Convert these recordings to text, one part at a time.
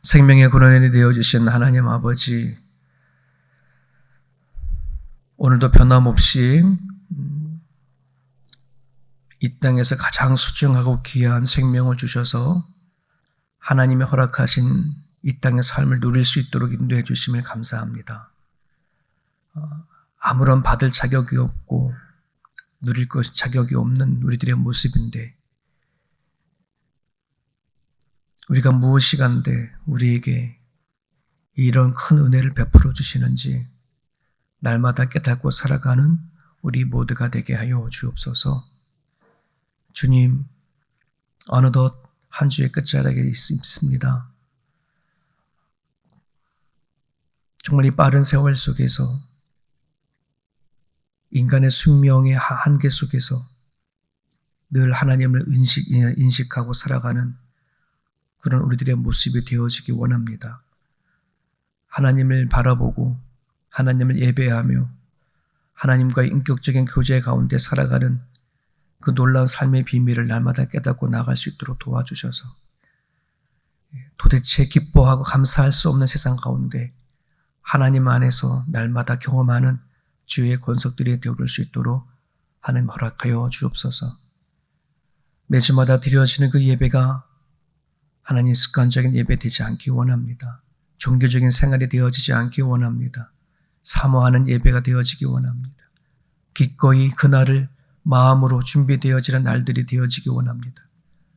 생명의 근원이 되어주신 하나님 아버지, 오늘도 변함없이 이 땅에서 가장 소중하고 귀한 생명을 주셔서 하나님의 허락하신 이 땅의 삶을 누릴 수 있도록 인도해 주심을 감사합니다. 아무런 받을 자격이 없고 누릴 것이 자격이 없는 우리들의 모습인데 우리가 무엇이간데 우리에게 이런 큰 은혜를 베풀어 주시는지 날마다 깨닫고 살아가는 우리 모두가 되게 하여 주옵소서. 주님, 어느덧 한 주의 끝자락에 있습니다. 정말 이 빠른 세월 속에서 인간의 숙명의 한계 속에서 늘 하나님을 인식하고 살아가는 그런 우리들의 모습이 되어지기 원합니다. 하나님을 바라보고 하나님을 예배하며 하나님과의 인격적인 교제 가운데 살아가는 그 놀라운 삶의 비밀을 날마다 깨닫고 나갈 수 있도록 도와주셔서 도대체 기뻐하고 감사할 수 없는 세상 가운데 하나님 안에서 날마다 경험하는 주의 권속들이 되어올 수 있도록 하나님 허락하여 주옵소서. 매주마다 드려지는 그 예배가 하나님 습관적인 예배 되지 않기 원합니다. 종교적인 생활이 되어지지 않기 원합니다. 사모하는 예배가 되어지기 원합니다. 기꺼이 그날을 마음으로 준비되어지는 날들이 되어지기 원합니다.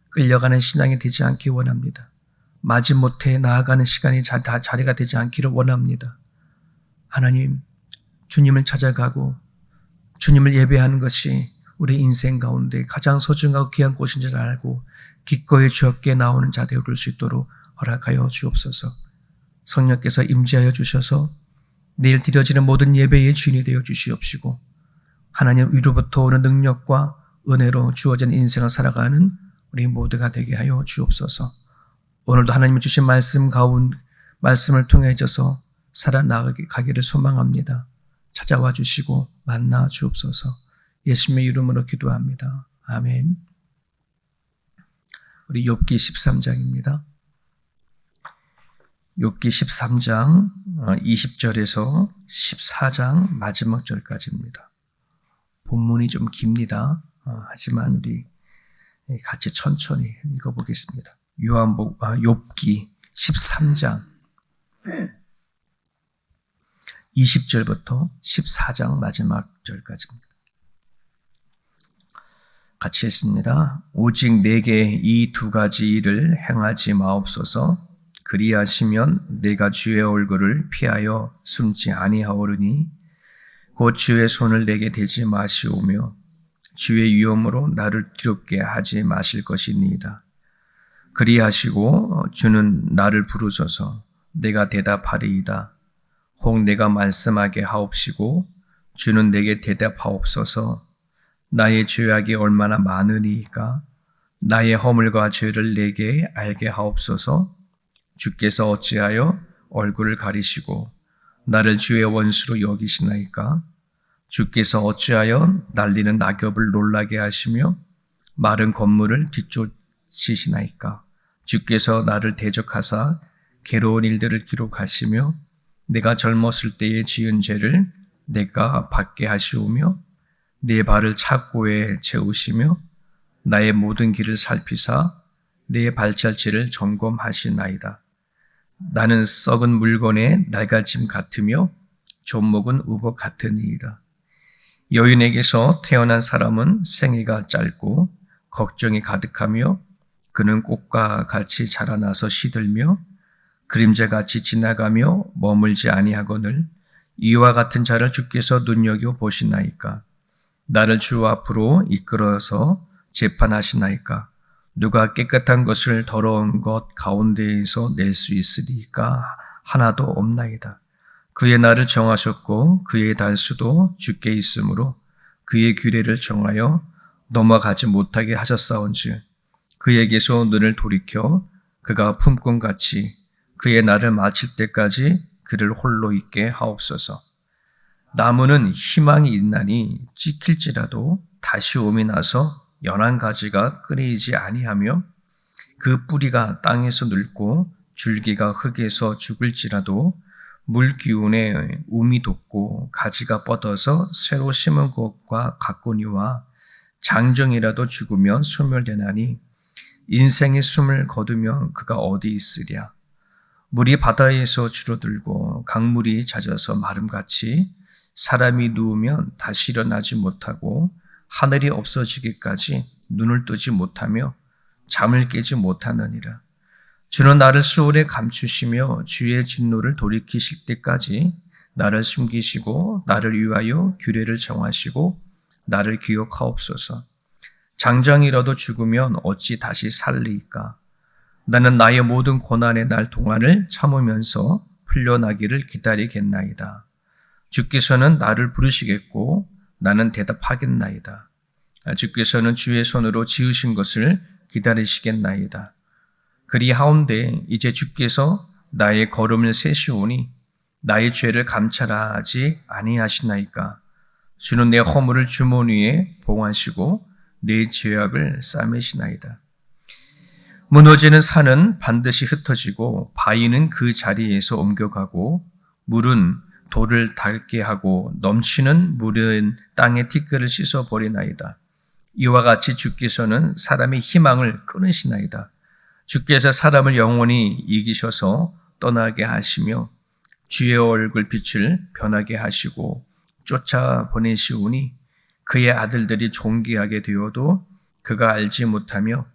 끌려가는 신앙이 되지 않기 원합니다. 마지못해 나아가는 시간이 자리가 되지 않기를 원합니다. 하나님, 주님을 찾아가고 주님을 예배하는 것이 우리 인생 가운데 가장 소중하고 귀한 곳인 줄 알고 기꺼이 주옵게 나오는 자 되어 올 수 있도록 허락하여 주옵소서. 성령께서 임재하여 주셔서 내일 드려지는 모든 예배의 주인이 되어 주시옵시고 하나님 위로부터 오는 능력과 은혜로 주어진 인생을 살아가는 우리 모두가 되게 하여 주옵소서. 오늘도 하나님이 주신 말씀을 통해져서 살아나가기를 소망합니다. 찾아와 주시고 만나 주옵소서. 예수님의 이름으로 기도합니다. 아멘. 우리 욥기 13장입니다. 욥기 13장 20절에서 14장 마지막 절까지입니다. 본문이 좀 깁니다. 하지만 우리 같이 천천히 읽어보겠습니다. 욥기 13장 20절부터 14장 마지막 절까지입니다. 같이 읽습니다. 오직 내게 이 두 가지 일을 행하지 마옵소서. 그리하시면 내가 주의 얼굴을 피하여 숨지 아니하오르니 곧 주의 손을 내게 대지 마시오며 주의 위엄으로 나를 두렵게 하지 마실 것이니이다. 그리하시고 주는 나를 부르소서 내가 대답하리이다. 혹 내가 말씀하게 하옵시고 주는 내게 대답하옵소서. 나의 죄악이 얼마나 많으니까 나의 허물과 죄를 내게 알게 하옵소서. 주께서 어찌하여 얼굴을 가리시고 나를 주의 원수로 여기시나이까? 주께서 어찌하여 날리는 낙엽을 놀라게 하시며 마른 건물을 뒤쫓으시나이까? 주께서 나를 대적하사 괴로운 일들을 기록하시며 내가 젊었을 때에 지은 죄를 내가 받게 하시오며 내 발을 착고에 채우시며 나의 모든 길을 살피사 내 발자취를 점검하시나이다. 나는 썩은 물건의 낡아짐 같으며 존목은 우복 같으니이다. 여인에게서 태어난 사람은 생애가 짧고 걱정이 가득하며 그는 꽃과 같이 자라나서 시들며 그림자같이 지나가며 머물지 아니하거늘 이와 같은 자를 주께서 눈여겨 보시나이까? 나를 주 앞으로 이끌어서 재판하시나이까? 누가 깨끗한 것을 더러운 것 가운데에서 낼 수 있으리까? 하나도 없나이다. 그의 날을 정하셨고 그의 달수도 주께 있으므로 그의 규례를 정하여 넘어가지 못하게 하셨사온즉 그에게서 눈을 돌이켜 그가 품꾼같이 그의 날을 마칠 때까지 그를 홀로 있게 하옵소서. 나무는 희망이 있나니 찍힐지라도 다시 옴이 나서 연한 가지가 끊이지 아니하며 그 뿌리가 땅에서 늙고 줄기가 흙에서 죽을지라도 물 기운에 움이 돋고 가지가 뻗어서 새로 심은 것과 같거니와 장정이라도 죽으면 소멸되나니 인생의 숨을 거두면 그가 어디 있으랴. 물이 바다에서 줄어들고 강물이 잦아서 마름같이 사람이 누우면 다시 일어나지 못하고 하늘이 없어지기까지 눈을 뜨지 못하며 잠을 깨지 못하느니라. 주는 나를 수월에 감추시며 주의 진노를 돌이키실 때까지 나를 숨기시고 나를 위하여 규례를 정하시고 나를 기억하옵소서. 장정이라도 죽으면 어찌 다시 살리까? 나는 나의 모든 고난의 날 동안을 참으면서 풀려나기를 기다리겠나이다. 주께서는 나를 부르시겠고 나는 대답하겠나이다. 주께서는 주의 손으로 지으신 것을 기다리시겠나이다. 그리하온데 이제 주께서 나의 걸음을 세시오니 나의 죄를 감찰하지 아니하시나이까. 주는 내 허물을 주머니에 봉하시고 내 죄악을 싸매시나이다. 무너지는 산은 반드시 흩어지고 바위는 그 자리에서 옮겨가고 물은 돌을 닳게 하고 넘치는 물은 땅의 티끌을 씻어버리나이다. 이와 같이 주께서는 사람의 희망을 끊으시나이다. 주께서 사람을 영원히 이기셔서 떠나게 하시며 주의 얼굴 빛을 변하게 하시고 쫓아보내시오니 그의 아들들이 존귀하게 되어도 그가 알지 못하며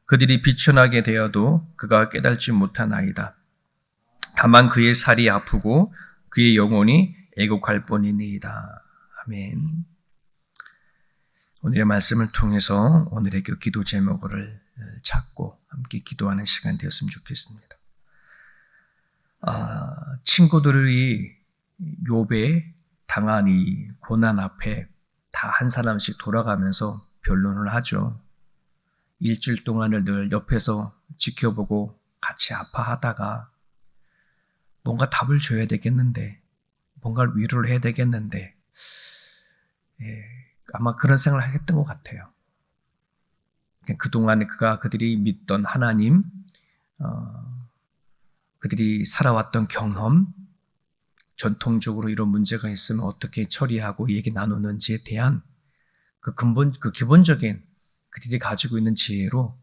그들이 비천하게 되어도 그가 깨달지 못하나이다. 다만 그의 살이 아프고 그의 영혼이 애곡할 뿐이니이다. 아멘. 오늘의 말씀을 통해서 오늘의 그 기도 제목을 찾고 함께 기도하는 시간 되었으면 좋겠습니다. 친구들이 욥의 당한 이 고난 앞에 다 한 사람씩 돌아가면서 변론을 하죠. 일주일 동안을 늘 옆에서 지켜보고 같이 아파하다가 뭔가 답을 줘야 되겠는데, 뭔가 위로를 해야 되겠는데, 아마 그런 생각을 했던 것 같아요. 그동안 그들이 믿던 하나님, 그들이 살아왔던 경험, 전통적으로 이런 문제가 있으면 어떻게 처리하고 얘기 나누는지에 대한 그 기본적인 그들이 가지고 있는 지혜로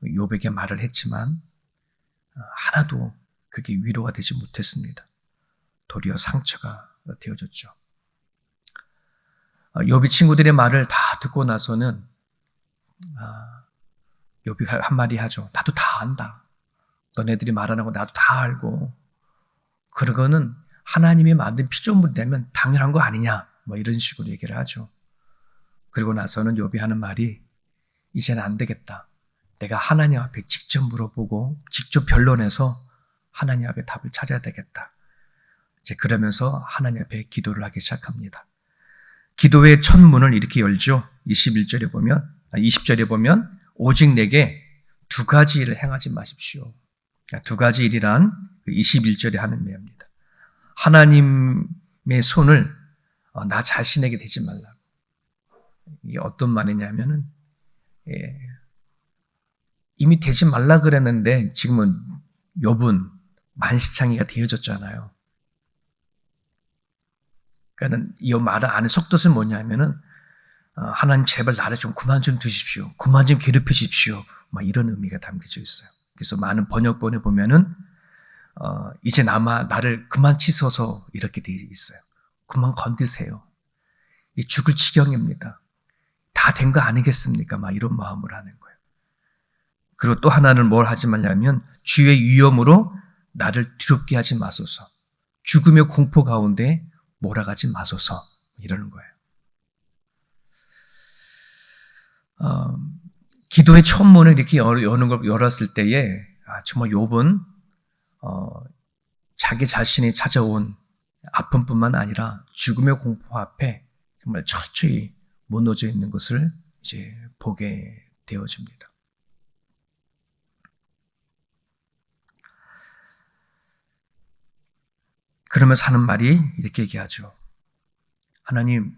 욥에게 말을 했지만 하나도 그게 위로가 되지 못했습니다. 도리어 상처가 되어졌죠. 욥이 친구들의 말을 다 듣고 나서는 욥이 한마디 하죠. 나도 다 안다. 너네들이 말하는 거 나도 다 알고 그러고는 하나님이 만든 피조물이라면 당연한 거 아니냐 뭐 이런 식으로 얘기를 하죠. 그리고 나서는 욥이 하는 말이 이제는 안 되겠다. 내가 하나님 앞에 직접 물어보고 직접 변론해서 하나님 앞에 답을 찾아야 되겠다. 이제 그러면서 하나님 앞에 기도를 하기 시작합니다. 기도의 첫 문을 이렇게 열죠. 20절에 보면 오직 내게 두 가지 일을 행하지 마십시오. 두 가지 일이란 21절에 하는 내용입니다. 하나님의 손을 나 자신에게 대지 말라. 이게 어떤 말이냐면은 이미 대지 말라 그랬는데 지금은 욥은 만시창이가 되어졌잖아요. 그러니까 이 말의 안에 속뜻은 뭐냐면은 하나님 제발 나를 좀 그만 좀 두십시오. 그만 좀 괴롭히십시오. 막 이런 의미가 담겨져 있어요. 그래서 많은 번역본에 보면은 이제 나를 그만 치소서 이렇게 되어 있어요. 그만 건드세요. 이 죽을 지경입니다. 다 된 거 아니겠습니까? 막 이런 마음을 하는 거예요. 그리고 또 하나는 뭘 하지 말냐면 주의 위엄으로 나를 두렵게 하지 마소서. 죽음의 공포 가운데 몰아가지 마소서. 이러는 거예요. 기도의 첫 문을 이렇게 여는 걸 열었을 때에 정말 욥은 자기 자신이 찾아온 아픔뿐만 아니라 죽음의 공포 앞에 정말 철저히 무너져 있는 것을 이제 보게 되어집니다. 그러면서 하는 말이 이렇게 얘기하죠. 하나님,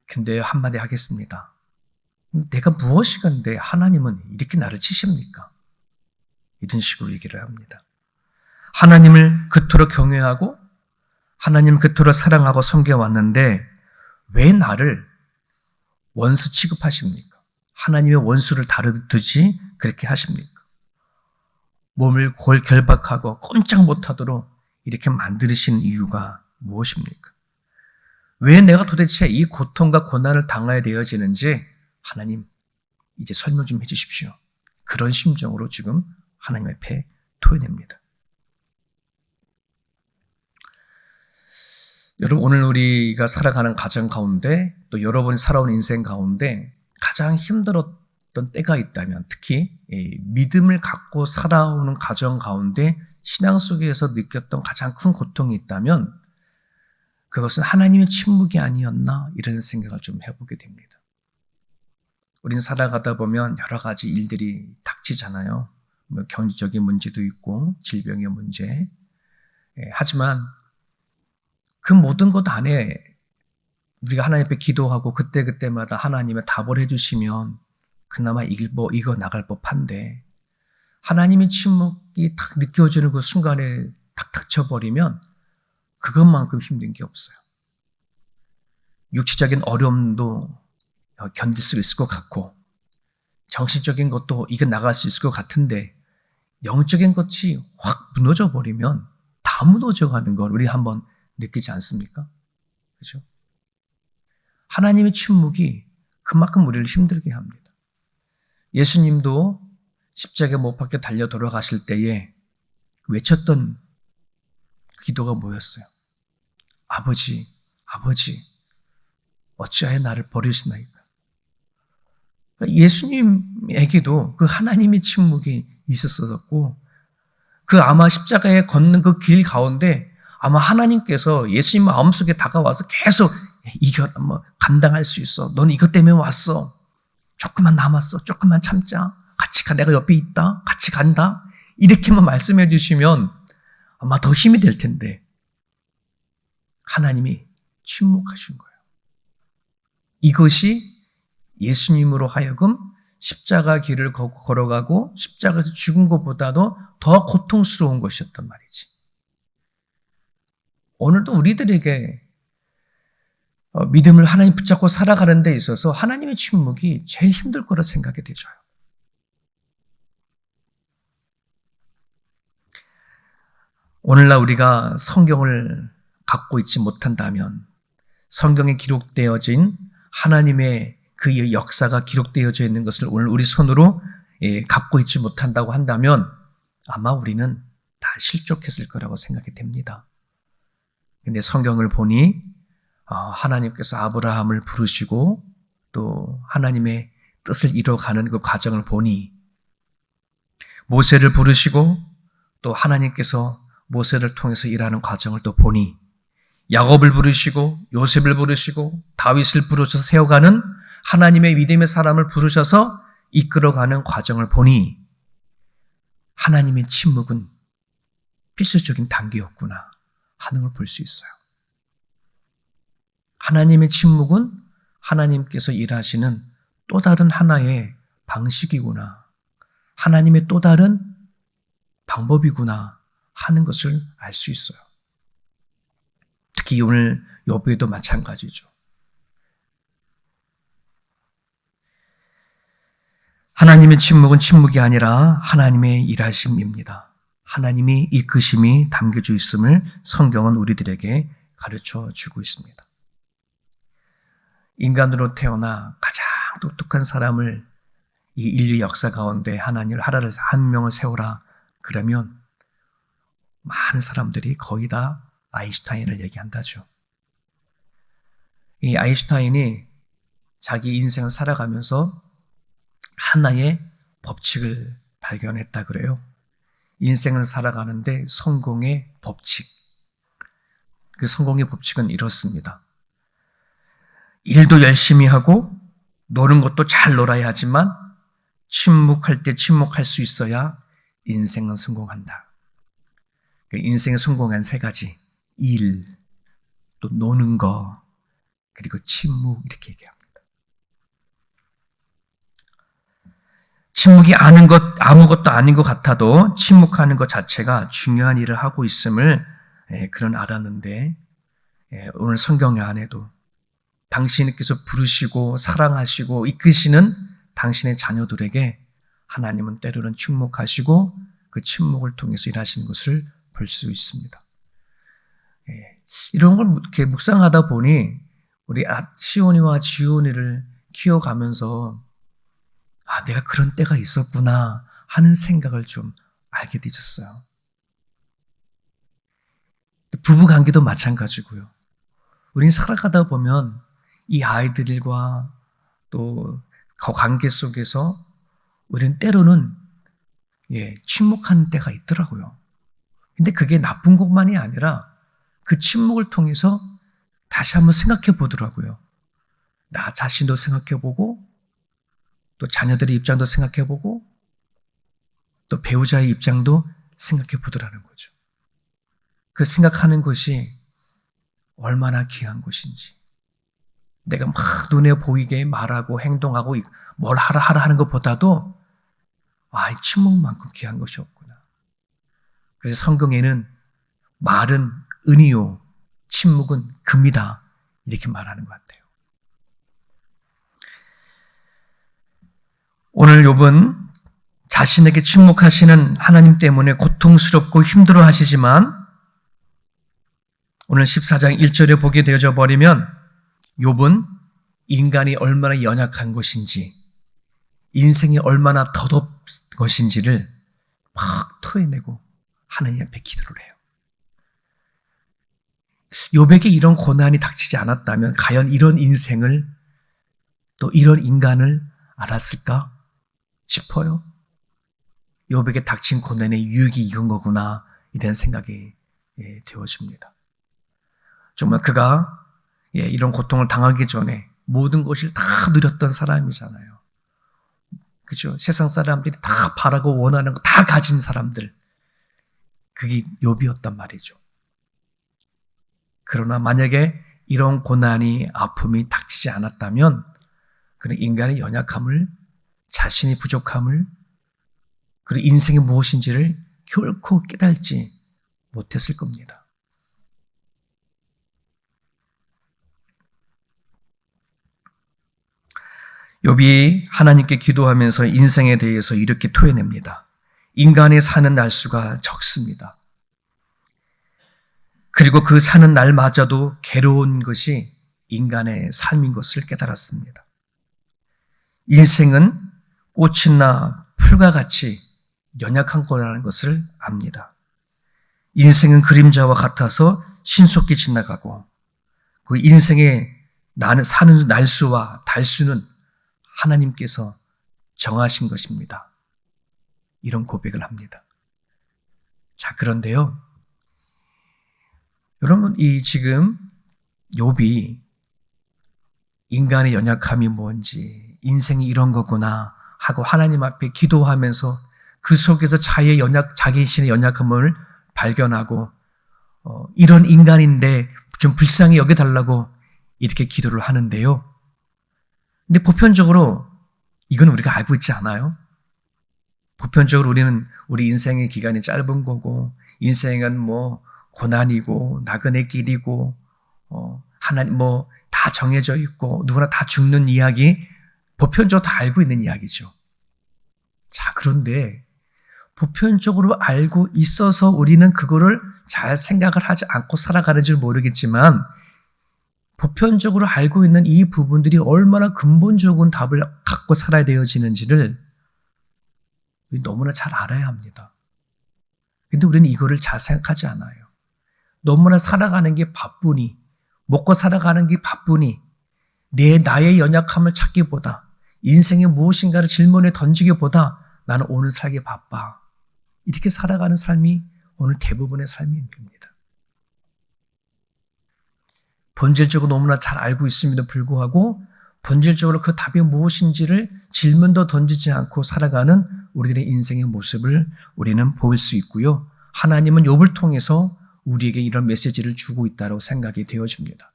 근데 한마디 하겠습니다. 내가 무엇이건데 하나님은 이렇게 나를 치십니까? 이런 식으로 얘기를 합니다. 하나님을 그토록 경외하고 하나님을 그토록 사랑하고 섬겨왔는데 왜 나를 원수 취급하십니까? 하나님의 원수를 다루듯이 그렇게 하십니까? 몸을 결박하고 꼼짝 못하도록 이렇게 만드신 이유가 무엇입니까? 왜 내가 도대체 이 고통과 고난을 당해야 되어지는지 하나님 이제 설명 좀 해주십시오. 그런 심정으로 지금 하나님 앞에 토해냅니다. 여러분, 오늘 우리가 살아가는 가정 가운데 또 여러분이 살아온 인생 가운데 가장 힘들었던 때가 있다면, 특히 믿음을 갖고 살아오는 가정 가운데 신앙 속에서 느꼈던 가장 큰 고통이 있다면 그것은 하나님의 침묵이 아니었나 이런 생각을 좀 해보게 됩니다. 우린 살아가다 보면 여러 가지 일들이 닥치잖아요. 뭐 경제적인 문제도 있고 질병의 문제. 하지만 그 모든 것 안에 우리가 하나님 앞에 기도하고 그때그때마다 하나님의 답을 해주시면 그나마 이거 나갈 법한데, 하나님의 침묵이 딱 느껴지는 그 순간에 딱 닥쳐버리면 그것만큼 힘든 게 없어요. 육체적인 어려움도 견딜 수 있을 것 같고 정신적인 것도 이겨 나갈 수 있을 것 같은데 영적인 것이 확 무너져 버리면 다 무너져 가는 걸 우리 한번 느끼지 않습니까? 그렇죠? 하나님의 침묵이 그만큼 우리를 힘들게 합니다. 예수님도 십자가에 못 박혀 달려 돌아가실 때에 외쳤던 기도가 뭐였어요? 아버지, 아버지, 어찌하여 나를 버리시나이까? 예수님에게도 그 하나님의 침묵이 있었었고, 그 아마 십자가에 걷는 그 길 가운데 아마 하나님께서 예수님 마음속에 다가와서 계속 감당할 수 있어. 넌 이것 때문에 왔어. 조금만 남았어. 조금만 참자. 같이 가. 내가 옆에 있다. 같이 간다. 이렇게만 말씀해 주시면 아마 더 힘이 될 텐데 하나님이 침묵하신 거예요. 이것이 예수님으로 하여금 십자가 길을 걸어가고 십자가에서 죽은 것보다도 더 고통스러운 것이었단 말이지. 오늘도 우리들에게 믿음을 하나님 붙잡고 살아가는 데 있어서 하나님의 침묵이 제일 힘들 거라 생각이 되죠. 오늘날 우리가 성경을 갖고 있지 못한다면, 성경에 기록되어진 하나님의 그 역사가 기록되어져 있는 것을 오늘 우리 손으로 갖고 있지 못한다고 한다면 아마 우리는 다 실족했을 거라고 생각이 됩니다. 근데 성경을 보니 하나님께서 아브라함을 부르시고 또 하나님의 뜻을 이뤄가는 그 과정을 보니, 모세를 부르시고 또 하나님께서 모세를 통해서 일하는 과정을 또 보니, 야곱을 부르시고 요셉을 부르시고 다윗을 부르셔서 세워가는 하나님의 믿음의 사람을 부르셔서 이끌어가는 과정을 보니 하나님의 침묵은 필수적인 단계였구나 하는 걸 볼 수 있어요. 하나님의 침묵은 하나님께서 일하시는 또 다른 하나의 방식이구나, 하나님의 또 다른 방법이구나 하는 것을 알 수 있어요. 특히 오늘 욥기도 마찬가지죠. 하나님의 침묵은 침묵이 아니라 하나님의 일하심입니다. 하나님이 이끄심이 담겨져 있음을 성경은 우리들에게 가르쳐 주고 있습니다. 인간으로 태어나 가장 똑똑한 사람을 이 인류 역사 가운데 하나님을 한 명을 세우라 그러면 많은 사람들이 거의 다 아인슈타인을 얘기한다죠. 이 아인슈타인이 자기 인생을 살아가면서 하나의 법칙을 발견했다 그래요. 인생을 살아가는데 성공의 법칙. 그 성공의 법칙은 이렇습니다. 일도 열심히 하고 노는 것도 잘 놀아야 하지만 침묵할 때 침묵할 수 있어야 인생은 성공한다. 인생에 성공한 세 가지. 일, 또 노는 거, 그리고 침묵, 이렇게 얘기합니다. 침묵이 아무것도 아닌 것 같아도 침묵하는 것 자체가 중요한 일을 하고 있음을 그런 알았는데, 오늘 성경 안에도 당신께서 부르시고 사랑하시고 이끄시는 당신의 자녀들에게 하나님은 때로는 침묵하시고 그 침묵을 통해서 일하시는 것을 볼 수 있습니다. 이런 걸 이렇게 묵상하다 보니 우리 시온이와 지온이를 키워가면서 내가 그런 때가 있었구나 하는 생각을 좀 알게 되셨어요. 부부관계도 마찬가지고요. 우린 살아가다 보면 이 아이들과 또 그 관계 속에서 우리는 때로는 침묵하는 때가 있더라고요. 근데 그게 나쁜 것만이 아니라 그 침묵을 통해서 다시 한번 생각해 보더라고요. 나 자신도 생각해 보고 또 자녀들의 입장도 생각해 보고 또 배우자의 입장도 생각해 보더라는 거죠. 그 생각하는 것이 얼마나 귀한 것인지. 내가 막 눈에 보이게 말하고 행동하고 뭘 하라 하는 것보다도 이 침묵만큼 귀한 것이 없구나. 그래서 성경에는 말은 은이요 침묵은 금이다 이렇게 말하는 것 같아요. 오늘 욥은 자신에게 침묵하시는 하나님 때문에 고통스럽고 힘들어 하시지만 오늘 14장 1절에 보게 되어져 버리면 욥은 인간이 얼마나 연약한 것인지 인생이 얼마나 더덥 것인지를 막 토해내고 하나님 앞에 기도를 해요. 욥에게 이런 고난이 닥치지 않았다면 과연 이런 인생을 또 이런 인간을 알았을까 싶어요. 욥에게 닥친 고난의 유익이 이건 거구나 이런 생각이 되어집니다. 정말 그가 이런 고통을 당하기 전에 모든 것을 다 누렸던 사람이잖아요. 그죠? 세상 사람들이 다 바라고 원하는 거 다 가진 사람들. 그게 욥이었단 말이죠. 그러나 만약에 이런 고난이 아픔이 닥치지 않았다면 그는 인간의 연약함을 자신의 부족함을 그리고 인생이 무엇인지를 결코 깨달지 못했을 겁니다. 욥이 하나님께 기도하면서 인생에 대해서 이렇게 토해냅니다. 인간의 사는 날수가 적습니다. 그리고 그 사는 날마저도 괴로운 것이 인간의 삶인 것을 깨달았습니다. 인생은 꽃이나 풀과 같이 연약한 거라는 것을 압니다. 인생은 그림자와 같아서 신속히 지나가고 그 인생의 사는 날수와 달수는 하나님께서 정하신 것입니다. 이런 고백을 합니다. 자, 그런데요. 여러분, 지금 욥이 인간의 연약함이 뭔지, 인생이 이런 거구나 하고 하나님 앞에 기도하면서 그 속에서 자기 자신의 연약함을 발견하고 이런 인간인데 좀 불쌍히 여겨달라고 이렇게 기도를 하는데요. 근데 보편적으로 이건 우리가 알고 있지 않아요? 보편적으로 우리는 우리 인생의 기간이 짧은 거고 인생은 고난이고 나그네 길이고 하나님 다 정해져 있고 누구나 다 죽는 이야기 보편적으로 다 알고 있는 이야기죠. 자, 그런데 보편적으로 알고 있어서 우리는 그거를 잘 생각을 하지 않고 살아가는 줄 모르겠지만 보편적으로 알고 있는 이 부분들이 얼마나 근본적인 답을 갖고 살아야 되어지는지를 너무나 잘 알아야 합니다. 근데 우리는 이거를 잘 생각하지 않아요. 너무나 살아가는 게 바쁘니, 먹고 살아가는 게 바쁘니, 나의 연약함을 찾기보다, 인생에 무엇인가를 질문에 던지기보다 나는 오늘 살기 바빠. 이렇게 살아가는 삶이 오늘 대부분의 삶입니다. 본질적으로 너무나 잘 알고 있음에도 불구하고 본질적으로 그 답이 무엇인지를 질문도 던지지 않고 살아가는 우리들의 인생의 모습을 우리는 볼 수 있고요. 하나님은 욥을 통해서 우리에게 이런 메시지를 주고 있다고 생각이 되어집니다.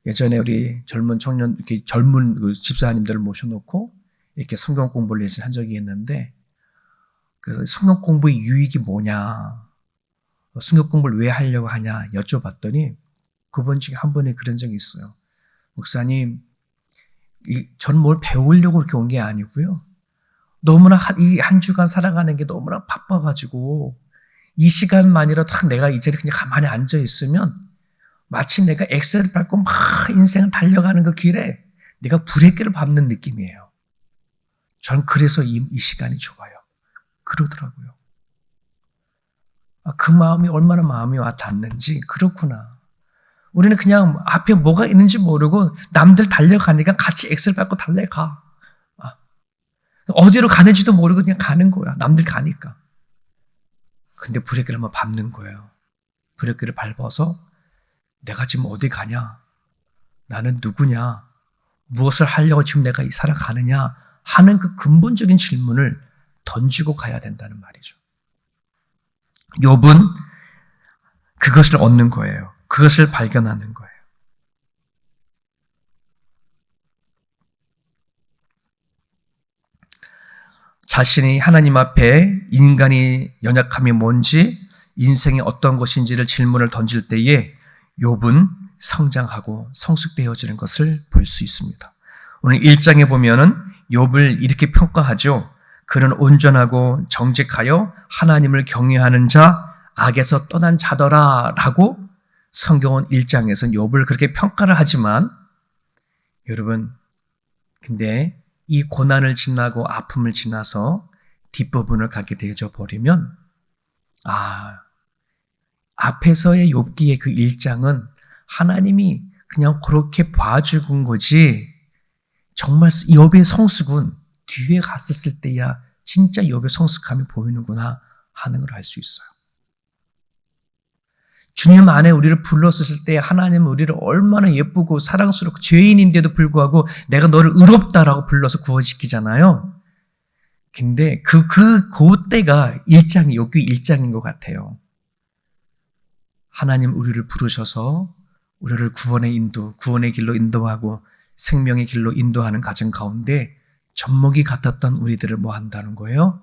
예전에 우리 젊은 그 집사님들을 모셔놓고 이렇게 성경 공부를 예전에 한 적이 있는데, 그래서 성경 공부의 유익이 뭐냐, 성경 공부를 왜 하려고 하냐 여쭤봤더니 그분 중에 한 분이 그런 적이 있어요. 목사님, 전 뭘 배우려고 그렇게 온 게 아니고요. 너무나 이 한 주간 살아가는 게 너무나 바빠가지고 이 시간만이라도 내가 이 자리에 그냥 가만히 앉아 있으면 마치 내가 엑셀을 밟고 막 인생을 달려가는 그 길에 내가 브레이크를 밟는 느낌이에요. 전 그래서 이 시간이 좋아요. 그러더라고요. 그 마음이 얼마나 마음이 와 닿는지. 그렇구나. 우리는 그냥 앞에 뭐가 있는지 모르고 남들 달려가니까 같이 엑셀 밟고 달려가. 어디로 가는지도 모르고 그냥 가는 거야. 남들 가니까. 근데 브레이크를 한번 밟는 거예요. 브레이크를 밟아서 내가 지금 어디 가냐? 나는 누구냐? 무엇을 하려고 지금 내가 살아가느냐? 하는 그 근본적인 질문을 던지고 가야 된다는 말이죠. 욥은 그것을 얻는 거예요. 그것을 발견하는 거예요. 자신이 하나님 앞에 인간이 연약함이 뭔지, 인생이 어떤 것인지를 질문을 던질 때에 욥은 성장하고 성숙되어지는 것을 볼 수 있습니다. 오늘 1장에 보면은 욥을 이렇게 평가하죠. 그는 온전하고 정직하여 하나님을 경외하는 자, 악에서 떠난 자더라 라고 성경은 1장에서 욥을 그렇게 평가를 하지만, 여러분, 근데 이 고난을 지나고 아픔을 지나서 뒷부분을 가게 되어져 버리면, 앞에서의 욥기의 그 1장은 하나님이 그냥 그렇게 봐주는 거지, 정말 욥의 성숙은 뒤에 갔었을 때야 진짜 욥의 성숙함이 보이는구나 하는 걸 알 수 있어요. 주님 안에 우리를 불렀을 때 하나님은 우리를 얼마나 예쁘고 사랑스럽고 죄인인데도 불구하고 내가 너를 의롭다라고 불러서 구원시키잖아요. 근데 그때가 1장이 욥기 1장인 것 같아요. 하나님 우리를 부르셔서 우리를 구원의 길로 인도하고 생명의 길로 인도하는 과정 가운데 젖먹이 같았던 우리들을 뭐 한다는 거예요?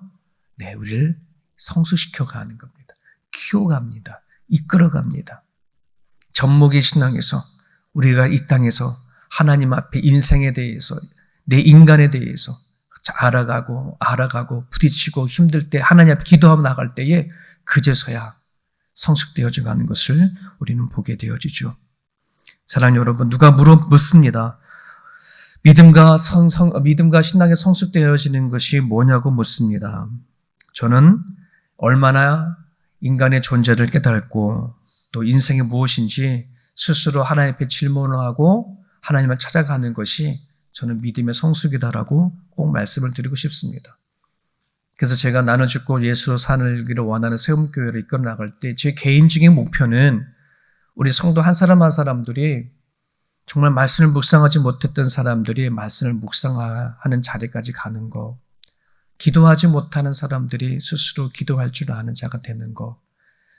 네, 우리를 성숙시켜가는 겁니다. 키워갑니다. 이끌어갑니다. 젖먹이 신앙에서 우리가 이 땅에서 하나님 앞에 인생에 대해서, 내 인간에 대해서 알아가고 부딪히고 힘들 때 하나님 앞에 기도하고 나갈 때에 그제서야 성숙되어져 가는 것을 우리는 보게 되어지죠. 사랑하는 여러분, 누가 묻습니다. 믿음과 신앙에 성숙되어지는 것이 뭐냐고 묻습니다. 저는 얼마나 인간의 존재를 깨닫고 또 인생이 무엇인지 스스로 하나님 앞에 질문을 하고 하나님을 찾아가는 것이 저는 믿음의 성숙이다라고 꼭 말씀을 드리고 싶습니다. 그래서 제가 나는 죽고 예수로 살기를 원하는 세움교회를 이끌어 나갈 때 제 개인적인 목표는 우리 성도 한 사람 한 사람들이 정말 말씀을 묵상하지 못했던 사람들이 말씀을 묵상하는 자리까지 가는 거, 기도하지 못하는 사람들이 스스로 기도할 줄 아는 자가 되는 거,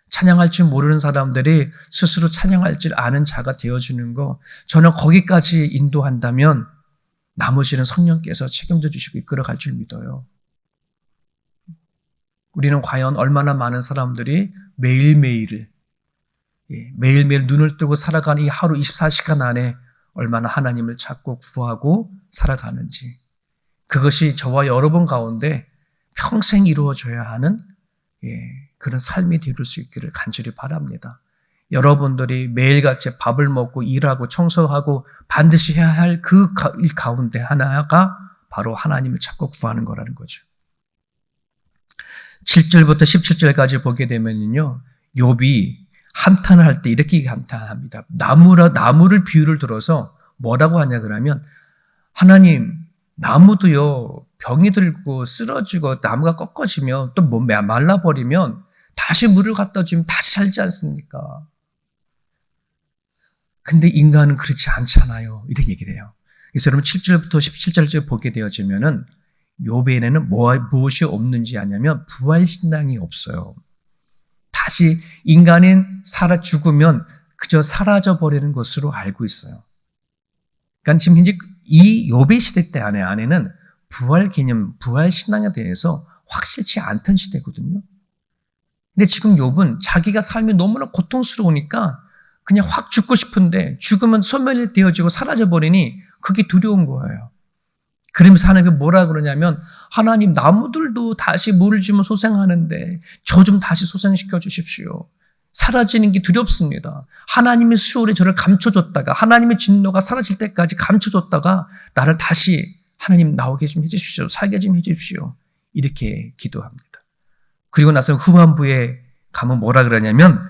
찬양할 줄 모르는 사람들이 스스로 찬양할 줄 아는 자가 되어주는 거, 저는 거기까지 인도한다면 나머지는 성령께서 책임져 주시고 이끌어갈 줄 믿어요. 우리는 과연 얼마나 많은 사람들이 매일매일 눈을 뜨고 살아가는 이 하루 24시간 안에 얼마나 하나님을 찾고 구하고 살아가는지, 그것이 저와 여러분 가운데 평생 이루어져야 하는 그런 삶이 될 수 있기를 간절히 바랍니다. 여러분들이 매일같이 밥을 먹고 일하고 청소하고 반드시 해야 할 그 일 가운데 하나가 바로 하나님을 찾고 구하는 거라는 거죠. 7절부터 17절까지 보게 되면요, 욥이 한탄을 할 때 이렇게 한탄합니다. 나무를 비유를 들어서 뭐라고 하냐 그러면, 하나님, 나무도요 병이 들고 쓰러지고 나무가 꺾어지면 또 말라버리면 다시 물을 갖다 주면 다시 살지 않습니까? 근데 인간은 그렇지 않잖아요. 이렇게 얘기를 해요. 그래서 여러분 7절부터 17절까지 보게 되어지면은 욥에는 무엇이 없는지 아냐면 부활신앙이 없어요. 다시 인간은 죽으면 그저 사라져 버리는 것으로 알고 있어요. 그러니까 지금 현재 이 욥의 시대 때 안에는 부활 개념, 부활 신앙에 대해서 확실치 않던 시대거든요. 근데 지금 욥은 자기가 삶이 너무나 고통스러우니까 그냥 확 죽고 싶은데 죽으면 소멸되어지고 사라져버리니 그게 두려운 거예요. 그러면서 하나님이 뭐라 그러냐면 하나님 나무들도 다시 물을 주면 소생하는데 저 좀 다시 소생시켜 주십시오. 사라지는 게 두렵습니다. 하나님의 수월에 저를 감춰줬다가 하나님의 진노가 사라질 때까지 감춰줬다가 나를 다시 하나님 나오게 좀 해주십시오. 살게 좀 해주십시오. 이렇게 기도합니다. 그리고 나서 후반부에 가면 뭐라 그러냐면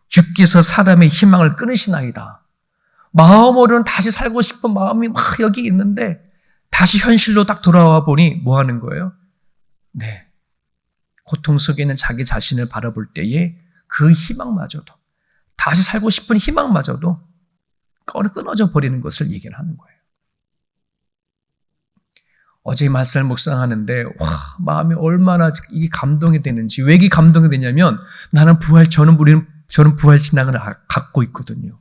주께서 사람의 희망을 끊으시나이다. 마음으로는 다시 살고 싶은 마음이 막 여기 있는데 다시 현실로 딱 돌아와 보니 뭐 하는 거예요? 네. 고통 속에 있는 자기 자신을 바라볼 때에 그 희망마저도 다시 살고 싶은 희망마저도 끊어져 버리는 것을 얘기를 하는 거예요. 어제 말씀을 묵상하는데 마음이 얼마나 이게 감동이 되는지. 왜 이게 감동이 되냐면 저는 부활 신앙을 갖고 있거든요.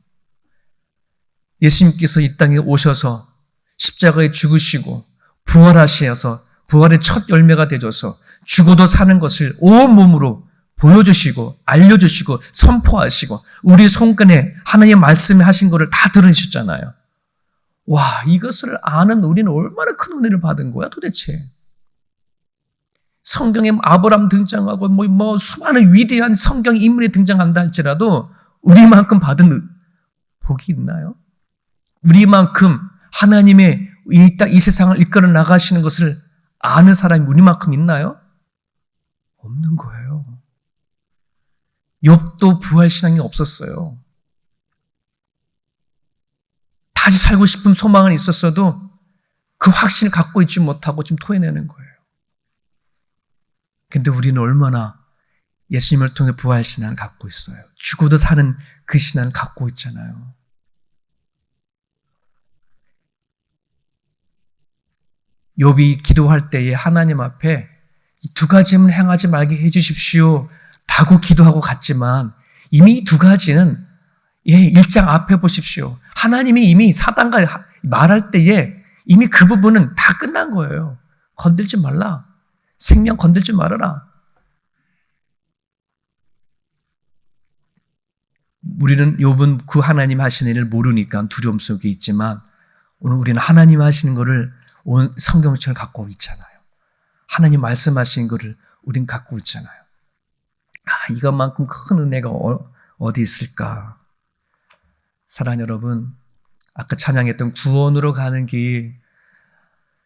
예수님께서 이 땅에 오셔서 십자가에 죽으시고 부활하셔서 부활의 첫 열매가 되셔서 죽어도 사는 것을 온몸으로 보여주시고 알려주시고 선포하시고 우리 손간에 하나님의 말씀에 하신 것을 다 들으셨잖아요. 와, 이것을 아는 우리는 얼마나 큰 은혜를 받은 거야 도대체. 성경에 아브라함 등장하고 수많은 위대한 성경 인물이 등장한다 할지라도 우리만큼 받은 복이 있나요? 우리만큼 하나님의 이 세상을 이끌어 나가시는 것을 아는 사람이 우리만큼 있나요? 없는 거예요. 욥도 부활 신앙이 없었어요. 다시 살고 싶은 소망은 있었어도 그 확신을 갖고 있지 못하고 지금 토해내는 거예요. 근데 우리는 얼마나 예수님을 통해 부활 신앙을 갖고 있어요. 죽어도 사는 그 신앙을 갖고 있잖아요. 욥이 기도할 때에 하나님 앞에 두 가지는 행하지 말게 해주십시오 라고 기도하고 갔지만 이미 두 가지는 1장 앞에 보십시오. 하나님이 이미 사단과 말할 때에 이미 그 부분은 다 끝난 거예요. 건들지 말라. 생명 건들지 말아라. 우리는 욥은 그 하나님 하시는 일을 모르니까 두려움 속에 있지만 오늘 우리는 하나님 하시는 것을 온 성경처럼 갖고 있잖아요. 하나님 말씀하신 것을 우린 갖고 있잖아요. 이것만큼 큰 은혜가 어디 있을까? 사랑하는 여러분, 아까 찬양했던 구원으로 가는 길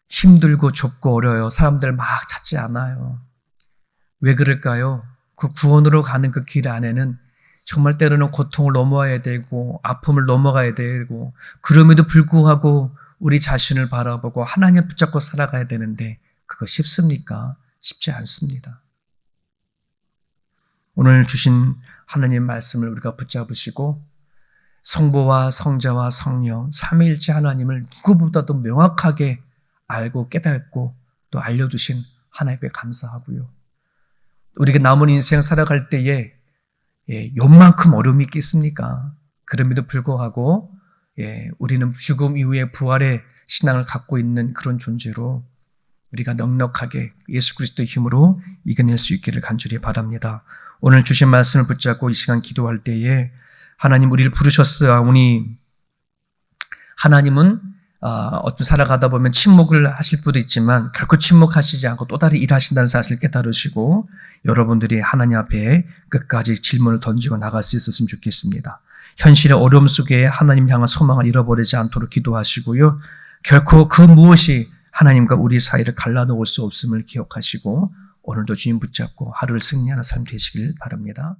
힘들고 좁고 어려워요. 사람들 막 찾지 않아요. 왜 그럴까요? 그 구원으로 가는 그 길 안에는 정말 때로는 고통을 넘어야 되고 아픔을 넘어가야 되고 그럼에도 불구하고 우리 자신을 바라보고 하나님 붙잡고 살아가야 되는데 그거 쉽습니까? 쉽지 않습니다. 오늘 주신 하나님 말씀을 우리가 붙잡으시고 성부와 성자와 성령 삼위일체 하나님을 누구보다도 명확하게 알고 깨닫고 또 알려주신 하나님께 감사하고요. 우리가 남은 인생 살아갈 때에 요만큼 어려움이 있겠습니까? 그럼에도 불구하고 우리는 죽음 이후에 부활의 신앙을 갖고 있는 그런 존재로 우리가 넉넉하게 예수 그리스도의 힘으로 이겨낼 수 있기를 간절히 바랍니다. 오늘 주신 말씀을 붙잡고 이 시간 기도할 때에 하나님 우리를 부르셨사오니 하나님은 어떤 살아가다 보면 침묵을 하실 수도 있지만 결코 침묵하시지 않고 또 다른 일하신다는 사실을 깨달으시고 여러분들이 하나님 앞에 끝까지 질문을 던지고 나갈 수 있었으면 좋겠습니다. 현실의 어려움 속에 하나님 향한 소망을 잃어버리지 않도록 기도하시고요. 결코 그 무엇이 하나님과 우리 사이를 갈라놓을 수 없음을 기억하시고 오늘도 주님 붙잡고 하루를 승리하는 삶 되시길 바랍니다.